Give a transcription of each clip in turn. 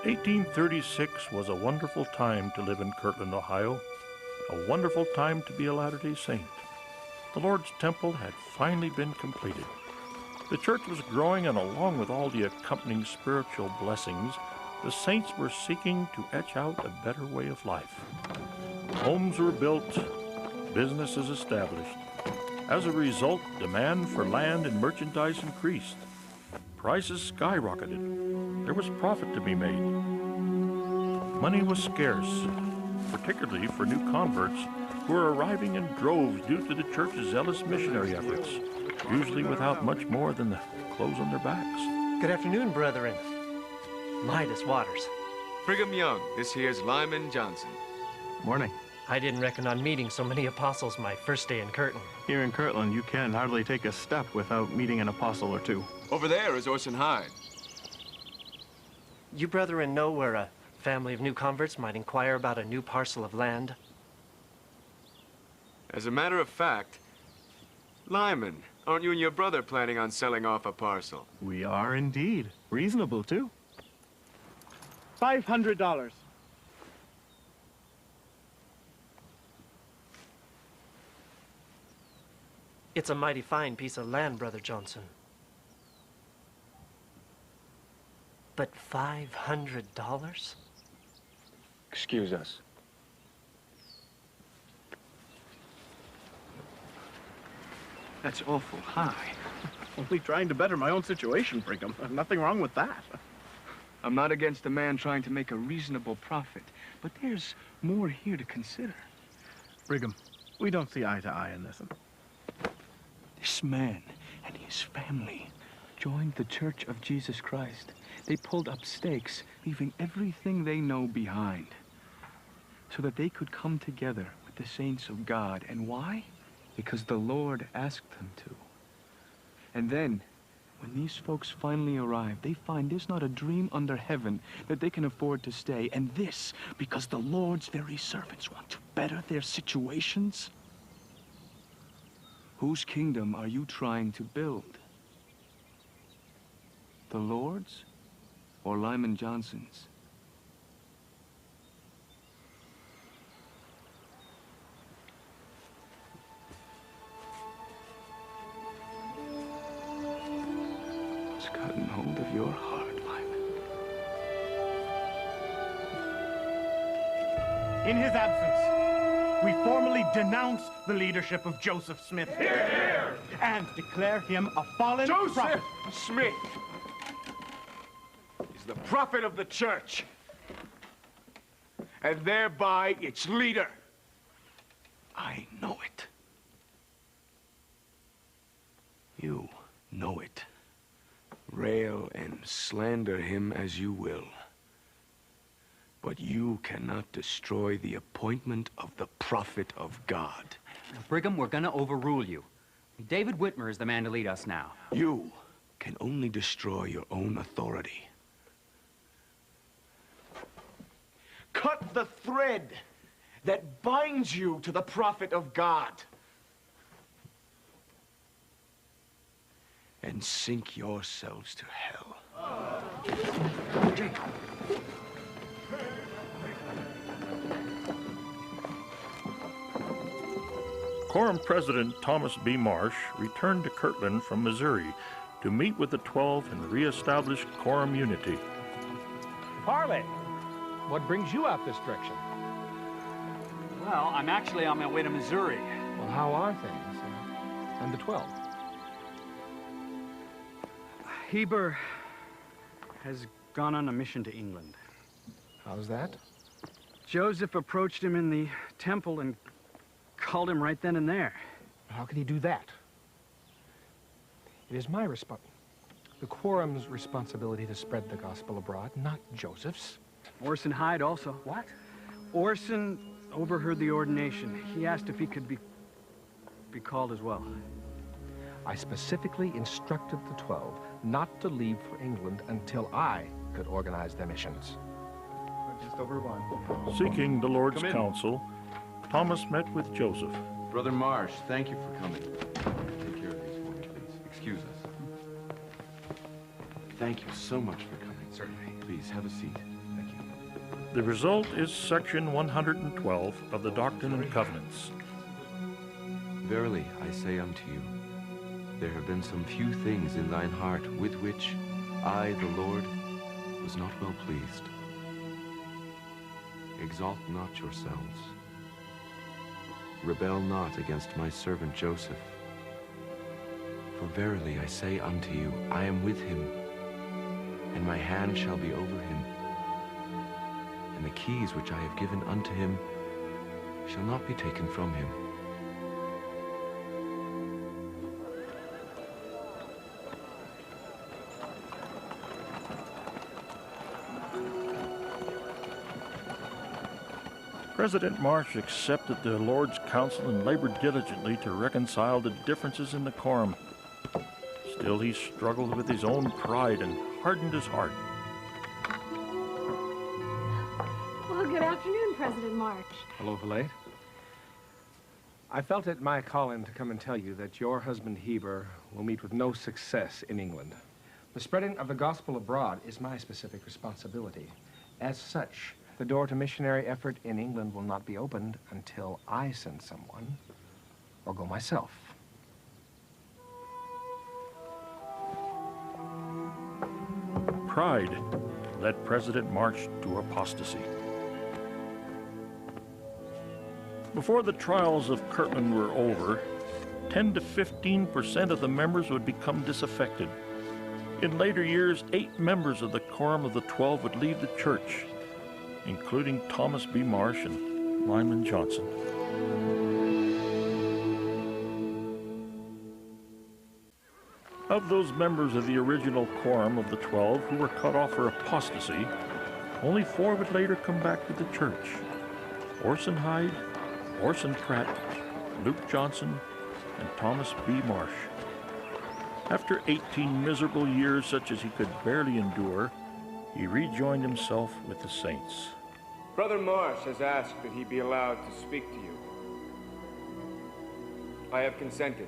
1836 was a wonderful time to live in Kirtland, Ohio, a wonderful time to be a Latter-day Saint. The Lord's Temple had finally been completed. The church was growing, and along with all the accompanying spiritual blessings, the saints were seeking to etch out a better way of life. Homes were built, businesses established. As a result, demand for land and merchandise increased. Prices skyrocketed. There was profit to be made. Money was scarce, particularly for new converts who were arriving in droves due to the church's zealous missionary efforts, usually without much more than the clothes on their backs. Good afternoon, brethren. Midas Waters. Brigham Young, this here's Lyman Johnson. Morning. I didn't reckon on meeting so many apostles my first day in Kirtland. Here in Kirtland, you can hardly take a step without meeting an apostle or two. Over there is Orson Hyde. You brethren know where a family of new converts might inquire about a new parcel of land? As a matter of fact, Lyman, aren't you and your brother planning on selling off a parcel? We are indeed. Reasonable, too. $500. It's a mighty fine piece of land, Brother Johnson. But $500? Excuse us. That's awful high. Only trying to better my own situation, Brigham. Nothing wrong with that. I'm not against a man trying to make a reasonable profit, but there's more here to consider. Brigham, we don't see eye to eye in this. This man and his family joined the Church of Jesus Christ. They pulled up stakes, leaving everything they know behind, so that they could come together with the saints of God. And why? Because the Lord asked them to. And then, when these folks finally arrive, they find there's not a dream under heaven that they can afford to stay. And this, because the Lord's very servants want to better their situations. Whose kingdom are you trying to build? The Lord's or Lyman Johnson's? It's gotten hold of your heart, Lyman. In his absence, we formally denounce the leadership of Joseph Smith. Hear, hear! And declare him a fallen prophet. Joseph Smith is the prophet of the church, and thereby its leader. I know it. You know it. Rail and slander him as you will. But you cannot destroy the appointment of the prophet of God. Now, Brigham, we're gonna overrule you. David Whitmer is the man to lead us now. You can only destroy your own authority. Cut the thread that binds you to the prophet of God. And sink yourselves to hell. Quorum President Thomas B. Marsh returned to Kirtland from Missouri to meet with the 12 and reestablish quorum unity. Parley, what brings you out this direction? Well, I'm actually on my way to Missouri. Well, how are things? And the 12? Heber has gone on a mission to England. How's that? Joseph approached him in the temple and called him right then and there. How could he do that? It is the quorum's responsibility to spread the gospel abroad, not Joseph's. Orson Hyde also. What? Orson overheard the ordination. He asked if he could be called as well. I specifically instructed the 12 not to leave for England until I could organize their missions. Just over one. Seeking the Lord's counsel, Thomas met with Joseph. Brother Marsh, thank you for coming. Take care of these for me, please. Excuse us. Thank you so much for coming. Certainly. Please, have a seat. Thank The result is section 112 of the Doctrine and Covenants. Verily, I say unto you, there have been some few things in thine heart with which I, the Lord, was not well pleased. Exalt not yourselves. Rebel not against my servant Joseph. For verily I say unto you, I am with him, and my hand shall be over him. And the keys which I have given unto him shall not be taken from him. President Marsh accepted the Lord's counsel and labored diligently to reconcile the differences in the quorum. Still, he struggled with his own pride and hardened his heart. Well, good afternoon, President Marsh. Hello, Valette. I felt it my calling to come and tell you that your husband Heber will meet with no success in England. The spreading of the gospel abroad is my specific responsibility. As such, the door to missionary effort in England will not be opened until I send someone or go myself. Pride led President Marsh to apostasy. Before the trials of Kirtland were over, 10 to 15% of the members would become disaffected. In later years, 8 members of the Quorum of the 12 would leave the church, including Thomas B. Marsh and Lyman Johnson. Of those members of the original Quorum of the 12 who were cut off for apostasy, only 4 would later come back to the church: Orson Hyde, Orson Pratt, Luke Johnson, and Thomas B. Marsh. After 18 miserable years such as he could barely endure, he rejoined himself with the saints. Brother Marsh has asked that he be allowed to speak to you. I have consented.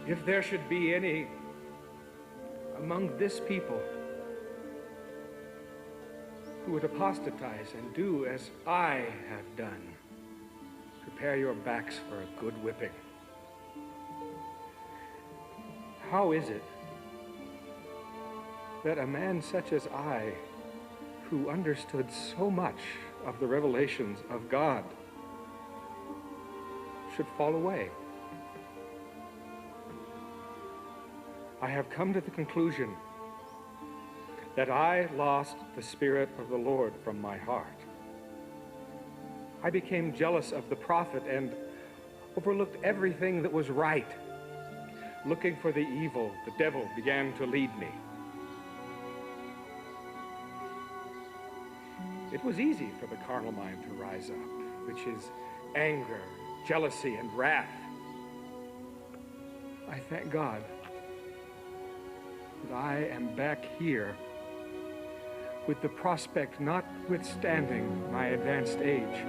If there should be any among this people who would apostatize and do as I have done, prepare your backs for a good whipping. How is it that a man such as I, who understood so much of the revelations of God, should fall away? I have come to the conclusion that I lost the Spirit of the Lord from my heart. I became jealous of the prophet and overlooked everything that was right. Looking for the evil, the devil began to lead me. It was easy for the carnal mind to rise up, which is anger, jealousy, and wrath. I thank God that I am back here with the prospect, notwithstanding my advanced age,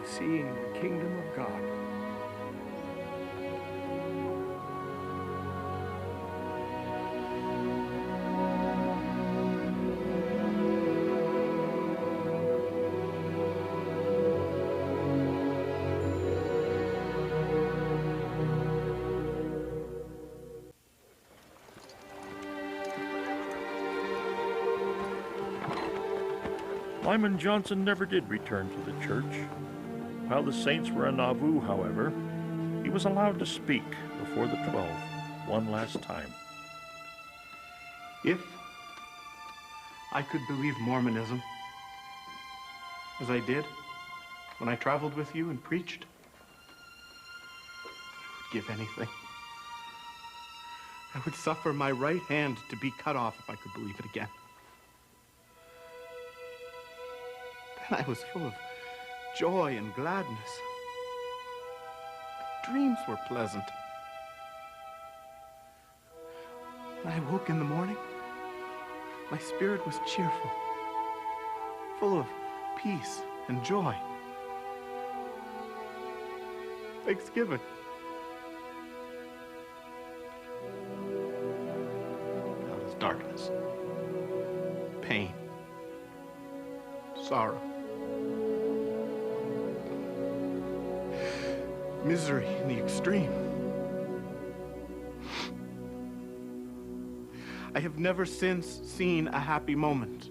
of seeing the kingdom of God. Lyman Johnson never did return to the church. While the saints were in Nauvoo, however, he was allowed to speak before the 12 one last time. If I could believe Mormonism as I did when I traveled with you and preached, I would give anything. I would suffer my right hand to be cut off if I could believe it again. Then I was full of joy and gladness. dreams were pleasant. When I woke in the morning, my spirit was cheerful, full of peace and joy. Thanksgiving. Now there's darkness, pain, sorrow, misery in the extreme. I have never since seen a happy moment.